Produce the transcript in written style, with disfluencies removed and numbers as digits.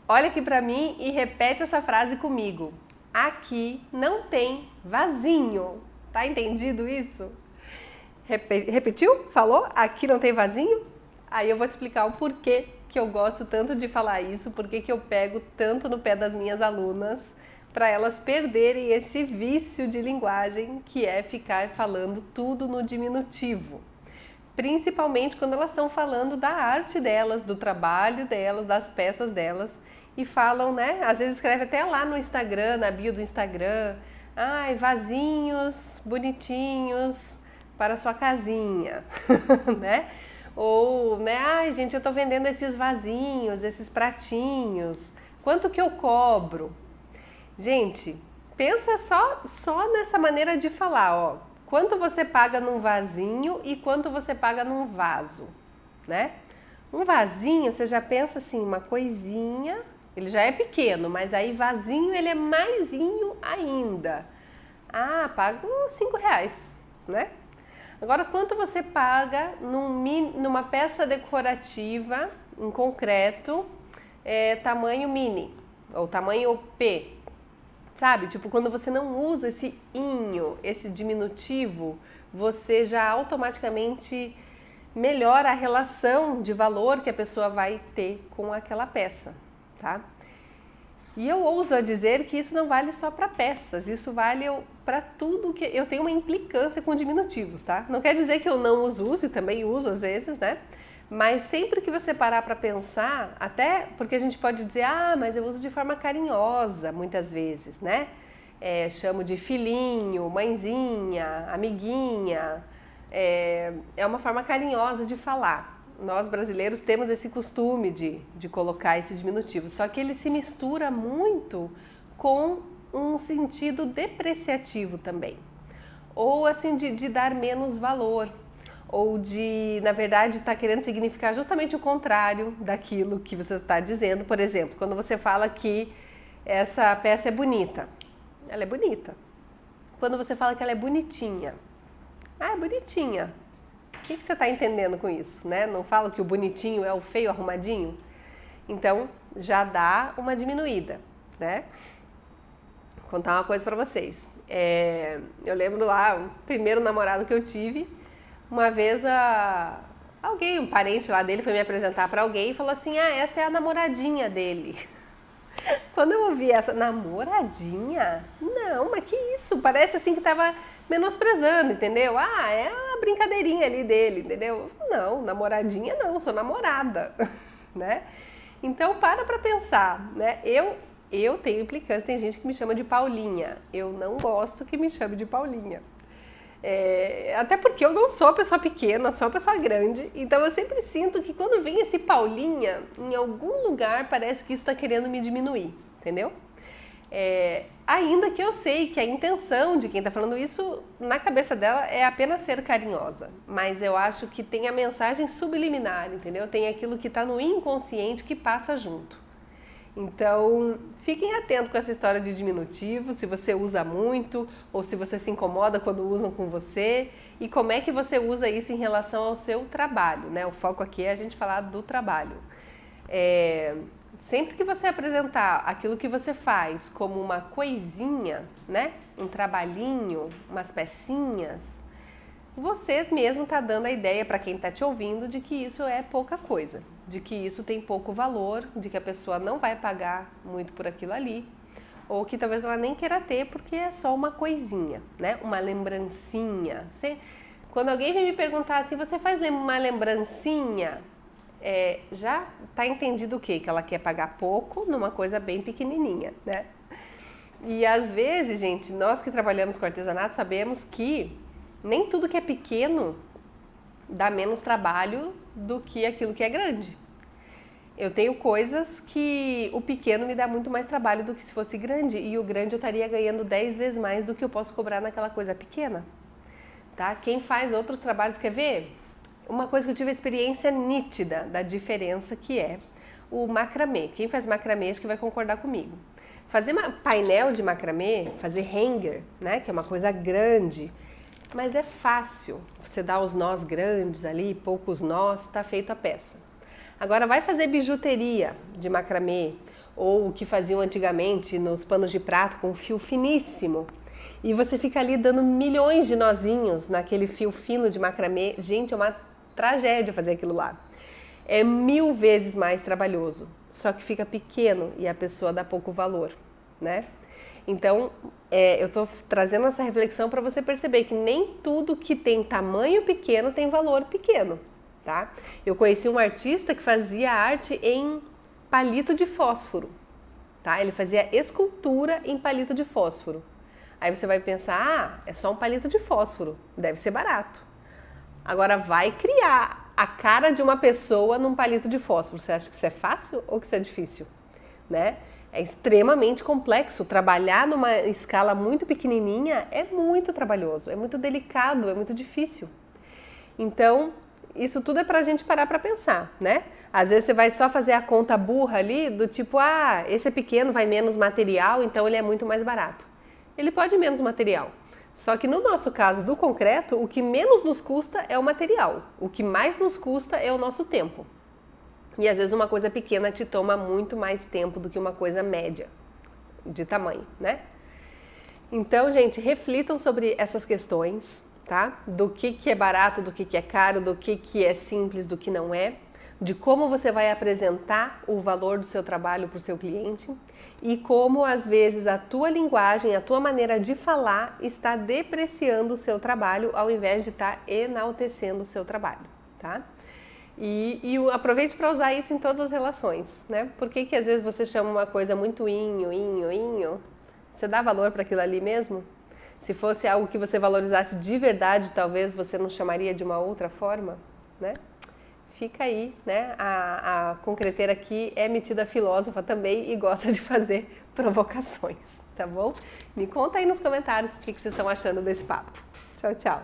Olha aqui pra mim e repete essa frase comigo. Aqui não tem vasinho. Tá entendido isso? Repetiu? Falou? Aqui não tem vasinho? Aí eu vou te explicar o porquê que eu gosto tanto de falar isso, porquê que eu pego tanto no pé das minhas alunas, para elas perderem esse vício de linguagem que é ficar falando tudo no diminutivo. Principalmente quando elas estão falando da arte delas, do trabalho delas, das peças delas e falam, né? Às vezes escreve até lá no Instagram, na bio do Instagram, ai, vasinhos bonitinhos para sua casinha, né? Ou, né, ai gente, eu tô vendendo esses vasinhos, esses pratinhos, quanto que eu cobro? Gente, pensa só nessa maneira de falar, ó. Quanto você paga num vasinho e quanto você paga num vaso, né? Um vasinho, você já pensa assim, uma coisinha, ele já é pequeno, mas aí vasinho ele é maisinho ainda. Ah, pago R$5, né? Agora, quanto você paga numa peça decorativa em concreto, tamanho mini ou tamanho P? Sabe? Tipo, quando você não usa esse inho, esse diminutivo, você já automaticamente melhora a relação de valor que a pessoa vai ter com aquela peça, tá? E eu ouso a dizer que isso não vale só para peças, isso vale para tudo que... Eu tenho uma implicância com diminutivos, tá? Não quer dizer que eu não os use, também uso às vezes, né? Mas sempre que você parar para pensar, até porque a gente pode dizer, ah, mas eu uso de forma carinhosa muitas vezes, né? Chamo de filhinho, mãezinha, amiguinha, é uma forma carinhosa de falar. Nós brasileiros temos esse costume de colocar esse diminutivo, só que ele se mistura muito com um sentido depreciativo também, ou assim de dar menos valor, ou de, na verdade, estar querendo significar justamente o contrário daquilo que você está dizendo. Por exemplo, quando você fala que essa peça é bonita, ela é bonita. Quando você fala que ela é bonitinha, ah, é bonitinha. O que você está entendendo com isso, né? Não fala que o bonitinho é o feio arrumadinho? Então, já dá uma diminuída, né? Vou contar uma coisa pra vocês. Eu lembro lá, o primeiro namorado que eu tive, uma vez alguém, um parente lá dele foi me apresentar pra alguém e falou assim, ah, essa é a namoradinha dele. Quando eu ouvi essa, namoradinha? Não, mas que isso? Parece assim que tava menosprezando, entendeu? Ah, é a brincadeirinha ali dele, entendeu? Não, namoradinha não, sou namorada, né? Então para pensar, né? Eu tenho implicância, tem gente que me chama de Paulinha, eu não gosto que me chame de Paulinha. Até porque eu não sou uma pessoa pequena, sou uma pessoa grande, então eu sempre sinto que quando vem esse Paulinha, em algum lugar parece que isso está querendo me diminuir, entendeu? Ainda que eu sei que a intenção de quem está falando isso, na cabeça dela, é apenas ser carinhosa, mas eu acho que tem a mensagem subliminar, entendeu? Tem aquilo que está no inconsciente que passa junto. Então, fiquem atentos com essa história de diminutivo, se você usa muito ou se você se incomoda quando usam com você e como é que você usa isso em relação ao seu trabalho, né? O foco aqui é a gente falar do trabalho. Sempre que você apresentar aquilo que você faz como uma coisinha, né? Um trabalhinho, umas pecinhas, você mesmo está dando a ideia para quem está te ouvindo de que isso é pouca coisa, de que isso tem pouco valor, de que a pessoa não vai pagar muito por aquilo ali, ou que talvez ela nem queira ter porque é só uma coisinha, né? Uma lembrancinha. Quando alguém vem me perguntar assim, você faz uma lembrancinha? Já está entendido o quê? Que ela quer pagar pouco numa coisa bem pequenininha, né? E às vezes, gente, nós que trabalhamos com artesanato sabemos que nem tudo que é pequeno dá menos trabalho do que aquilo que é grande. Eu tenho coisas que o pequeno me dá muito mais trabalho do que se fosse grande, e o grande eu estaria ganhando 10 vezes mais do que eu posso cobrar naquela coisa pequena, tá? Quem faz outros trabalhos, quer ver? Uma coisa que eu tive a experiência nítida da diferença que é o macramê. Quem faz macramê acho que vai concordar comigo. Fazer painel de macramê, fazer hanger, né, que é uma coisa grande, mas é fácil. Você dá os nós grandes ali, poucos nós, está feita a peça. Agora vai fazer bijuteria de macramê ou o que faziam antigamente nos panos de prato com fio finíssimo. E você fica ali dando milhões de nozinhos naquele fio fino de macramê. Gente, é uma tragédia fazer aquilo lá. É 1000 vezes mais trabalhoso, só que fica pequeno e a pessoa dá pouco valor, né? Então, eu estou trazendo essa reflexão para você perceber que nem tudo que tem tamanho pequeno tem valor pequeno, tá? Eu conheci um artista que fazia arte em palito de fósforo, tá? Ele fazia escultura em palito de fósforo. Aí você vai pensar, é só um palito de fósforo, deve ser barato. Agora vai criar a cara de uma pessoa num palito de fósforo. Você acha que isso é fácil ou que isso é difícil, né? É extremamente complexo. Trabalhar numa escala muito pequenininha é muito trabalhoso, é muito delicado, é muito difícil. Então, isso tudo é pra gente parar pra pensar, né? Às vezes você vai só fazer a conta burra ali, do tipo, esse é pequeno, vai menos material, então ele é muito mais barato. Ele pode ir menos material. Só que no nosso caso do concreto, o que menos nos custa é o material. O que mais nos custa é o nosso tempo. E às vezes uma coisa pequena te toma muito mais tempo do que uma coisa média de tamanho, né? Então, gente, reflitam sobre essas questões, tá? Do que é barato, do que é caro, do que é simples, do que não é, de como você vai apresentar o valor do seu trabalho para o seu cliente e como às vezes a tua linguagem, a tua maneira de falar está depreciando o seu trabalho ao invés de estar enaltecendo o seu trabalho, tá? E aproveite para usar isso em todas as relações, né? Por que às vezes você chama uma coisa muito inho? Você dá valor para aquilo ali mesmo? Se fosse algo que você valorizasse de verdade, talvez você não chamaria de uma outra forma, né? Fica aí, né? A concreteira aqui é metida filósofa também e gosta de fazer provocações, tá bom? Me conta aí nos comentários o que vocês estão achando desse papo. Tchau, tchau!